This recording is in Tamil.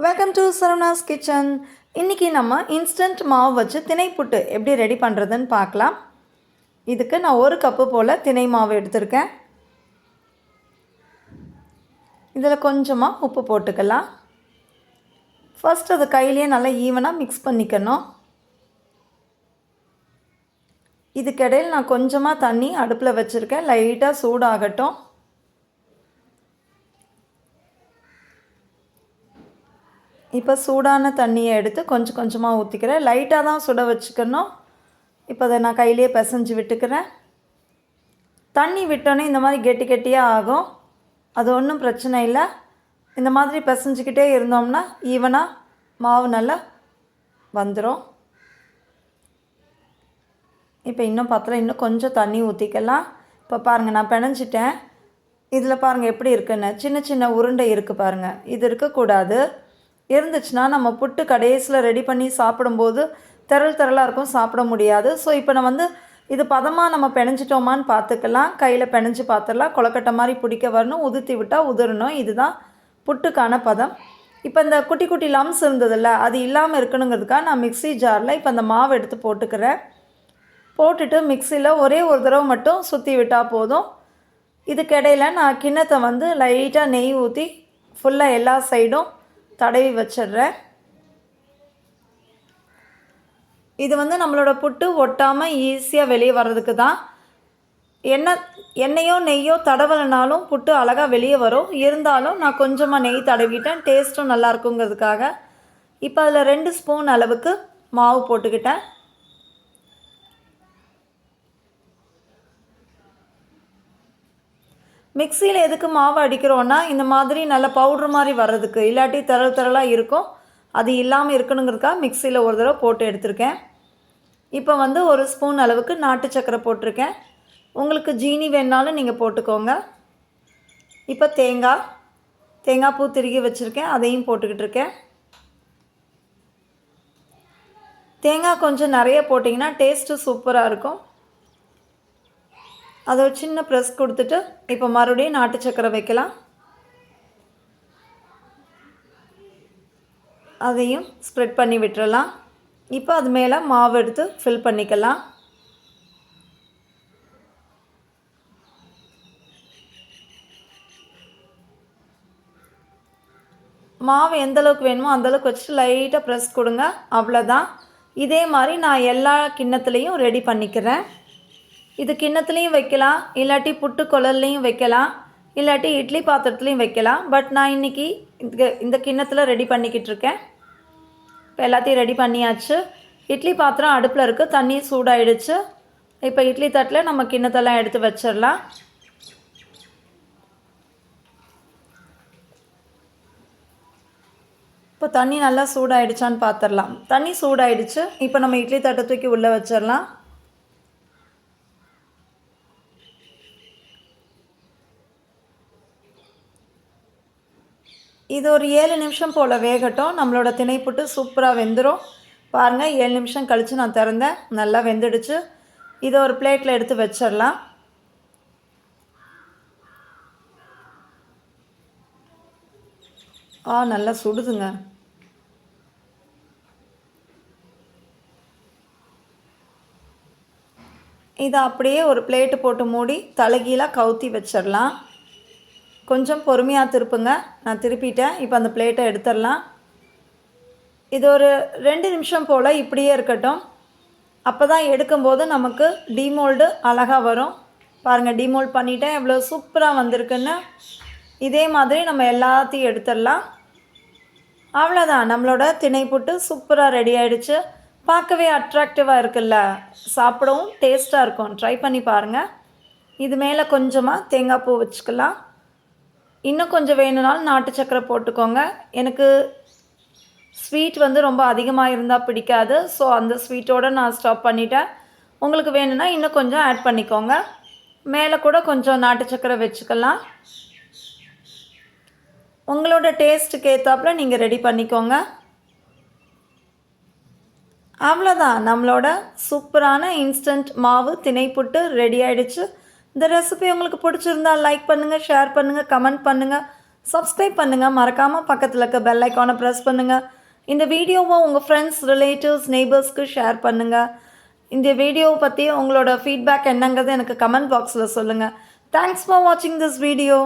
Welcome to Saravanas kitchen. இன்றைக்கி நம்ம இன்ஸ்டன்ட் மாவு வச்சு திணை புட்டு எப்படி ரெடி பண்ணுறதுன்னு பார்க்கலாம். இதுக்கு நான் 1 கப்பு போல் திணை மாவு எடுத்திருக்கேன். இதில் கொஞ்சமாக உப்பு போட்டுக்கலாம். ஃபர்ஸ்ட் அது கையிலேயே நல்லா ஈவனாக மிக்ஸ் பண்ணிக்கணும். இதுக்கிடையில் நான் கொஞ்சமாக தண்ணி அடுப்பில் வச்சுருக்கேன். லைட்டாக சூடாகட்டும். இப்போ சூடான தண்ணியை எடுத்து கொஞ்சம் கொஞ்சமாக ஊற்றிக்கிறேன். லைட்டாக தான் சுட வச்சுக்கணும். இப்போ அதை நான் கையிலே பிசைஞ்சு விட்டுக்கிறேன். தண்ணி விட்டோன்னே இந்த மாதிரி கெட்டி கெட்டியாக ஆகும். அது ஒன்றும் பிரச்சனை இல்லை. இந்த மாதிரி பிசைஞ்சிக்கிட்டே இருந்தோம்னா ஈவனாக மாவு நல்லா வந்துடும். இப்போ இன்னும் பத்தல, இன்னும் கொஞ்சம் தண்ணி ஊற்றிக்கலாம். இப்போ பாருங்கள், நான் பிணைஞ்சிட்டேன். இதில் பாருங்கள் எப்படி இருக்குன்னு. சின்ன சின்ன உருண்டை இருக்குது பாருங்கள். இது இருக்கக்கூடாது. இருந்துச்சுன்னா நம்ம புட்டு கடைசியில் ரெடி பண்ணி சாப்பிடும்போது திரளாக இருக்கும், சாப்பிட முடியாது. ஸோ இப்போ நான் இது பதமாக நம்ம பிணைஞ்சிட்டோமான்னு பார்த்துக்கலாம். கையில் பிணைஞ்சு பார்த்துடலாம். கொலக்கட்டை மாதிரி பிடிக்க வரணும், உதுத்தி விட்டால் உதிரணும். இதுதான் புட்டுக்கான பதம். இப்போ இந்த குட்டி குட்டி லம்ஸ் இருந்ததில்ல, அது இல்லாமல் இருக்கணுங்கிறதுக்காக நான் மிக்ஸி ஜாரில் இப்போ அந்த மாவு எடுத்து போட்டுக்கிறேன். போட்டுட்டு மிக்சியில் ஒரே ஒரு தடவை மட்டும் சுற்றி விட்டால் போதும். இதுக்கிடையில் நான் கிண்ணத்தை லைட்டாக நெய் ஊற்றி ஃபுல்லாக எல்லா சைடும் தடவி வச்சிடுறேன். இது நம்மளோட புட்டு ஒட்டாமல் ஈஸியாக வெளியே வர்றதுக்கு தான். எண்ணெயோ நெய்யோ தடவலைனாலும் புட்டு அழகாக வெளியே வரும். இருந்தாலும் நான் கொஞ்சமாக நெய் தடவிட்டேன், டேஸ்ட்டும் நல்லா இருக்குங்கிறதுக்காக. இப்போ அதில் 2 ஸ்பூன் அளவுக்கு மாவு போட்டுக்கிட்டேன். மிக்சியில் எதுக்கு மாவு அடிக்கிறோன்னா இந்த மாதிரி நல்ல பவுட்ரு மாதிரி வர்றதுக்கு, இல்லாட்டி திரளாக இருக்கும். அது இல்லாமல் இருக்கணுங்கிறதுக்காக மிக்சியில் ஒரு தடவை போட்டு எடுத்திருக்கேன். இப்போ 1 ஸ்பூன் அளவுக்கு நாட்டு சக்கரை போட்டிருக்கேன். உங்களுக்கு ஜீனி வேணாலும் நீங்கள் போட்டுக்கோங்க. இப்போ தேங்காய் பூ திருகி வச்சுருக்கேன், அதையும் போட்டுக்கிட்டு இருக்கேன். தேங்காய் கொஞ்சம் நிறைய போட்டிங்கன்னா டேஸ்ட்டு சூப்பராக இருக்கும். அதை ஒரு சின்ன ப்ரெஸ் கொடுத்துட்டு இப்போ மறுபடியும் நாட்டு சக்கரை வைக்கலாம். அதையும் ஸ்ப்ரெட் பண்ணி விட்டுறலாம். இப்போ அது மேலே மாவு எடுத்து ஃபில் பண்ணிக்கலாம். மாவு எந்தளவுக்கு வேணுமோ அந்தளவுக்கு வச்சுட்டு லைட்டாக ப்ரெஸ் கொடுங்க, அவ்வளோதான். இதே மாதிரி நான் எல்லா கிண்ணத்துலேயும் ரெடி பண்ணிக்கிறேன். இது கிண்ணத்துலேயும் வைக்கலாம், இல்லாட்டி புட்டு குழல்லையும் வைக்கலாம், இல்லாட்டி இட்லி பாத்திரத்துலேயும் வைக்கலாம். பட் நான் இன்றைக்கி இந்த கிண்ணத்தில் ரெடி பண்ணிக்கிட்டு இருக்கேன். இப்போ எல்லாத்தையும் ரெடி பண்ணியாச்சு. இட்லி பாத்திரம் அடுப்பில் இருக்குது, தண்ணி சூடாயிடுச்சு. இப்போ இட்லி தட்டில் நம்ம கிண்ணத்தெல்லாம் எடுத்து வச்சிடலாம். இப்போ தண்ணி நல்லா சூடாயிடுச்சான்னு பார்த்துடலாம். தண்ணி சூடாயிடுச்சு. இப்போ நம்ம இட்லி தட்டை தூக்கி உள்ளே வச்சிடலாம். இது ஒரு 7 நிமிஷம் போல் வேகட்டும். நம்மளோட திணைப்புட்டு சூப்பராக வெந்துடும். பாருங்கள், 7 நிமிஷம் கழித்து நான் திறந்தேன், நல்லா வெந்துடுச்சு. இதை ஒரு பிளேட்டில் எடுத்து வச்சிடலாம். நல்லா சுடுதுங்க. இதை அப்படியே ஒரு பிளேட்டு போட்டு மூடி தலைகீழாக கவுத்தி வச்சிடலாம். கொஞ்சம் பொறுமையாக திருப்புங்க. நான் திருப்பிட்டேன். இப்போ அந்த பிளேட்டை எடுத்துடலாம். இது ஒரு 2 நிமிஷம் போல் இப்படியே இருக்கட்டும். அப்போ தான் எடுக்கும்போது நமக்கு டீமோல்டு அழகாக வரும். பாருங்கள், டீமோல்ட் பண்ணிவிட்டேன், எவ்வளோ சூப்பராக வந்திருக்குன்னு. இதே மாதிரி நம்ம எல்லாத்தையும் எடுத்துடலாம். அவ்வளோதான், நம்மளோட திணைப்புட்டு சூப்பராக ரெடி ஆகிடுச்சு. பார்க்கவே அட்ராக்டிவாக இருக்குல்ல, சாப்பிடவும் டேஸ்ட்டாக இருக்கும். ட்ரை பண்ணி பாருங்கள். இது மேலே கொஞ்சமாக தேங்காய் பூ வச்சுக்கலாம். இன்னும் கொஞ்சம் வேணும்னாலும் நாட்டு சக்கரை போட்டுக்கோங்க. எனக்கு ஸ்வீட் ரொம்ப அதிகமாக இருந்தால் பிடிக்காது. ஸோ அந்த ஸ்வீட்டோடு நான் ஸ்டாப் பண்ணிட்டேன். உங்களுக்கு வேணும்னா இன்னும் கொஞ்சம் ஆட் பண்ணிக்கோங்க. மேலே கூட கொஞ்சம் நாட்டு சக்கரை வச்சுக்கலாம். உங்களோட டேஸ்ட்டுக்கு ஏற்றாப்புல நீங்கள் ரெடி பண்ணிக்கோங்க. அவ்வளோதான், நம்மளோட சூப்பரான இன்ஸ்டன்ட் மாவு திணைப்புட்டு ரெடி ஆகிடுச்சு. இந்த ரெசிபி உங்களுக்கு பிடிச்சிருந்தால் லைக் பண்ணுங்கள், ஷேர் பண்ணுங்கள், கமெண்ட் பண்ணுங்கள், சப்ஸ்கிரைப் பண்ணுங்கள். மறக்காமல் பக்கத்தில் இருக்க பெல் ஐக்கானை ப்ரெஸ் பண்ணுங்கள். இந்த வீடியோவை உங்கள் ஃப்ரெண்ட்ஸ், ரிலேட்டிவ்ஸ், நெய்பர்ஸ்க்கு ஷேர் பண்ணுங்கள். இந்த வீடியோவை பற்றி உங்களோட ஃபீட்பேக் என்னங்கிறது எனக்கு கமெண்ட் பாக்ஸில் சொல்லுங்கள். தேங்க்ஸ் ஃபார் வாட்சிங் திஸ் வீடியோ.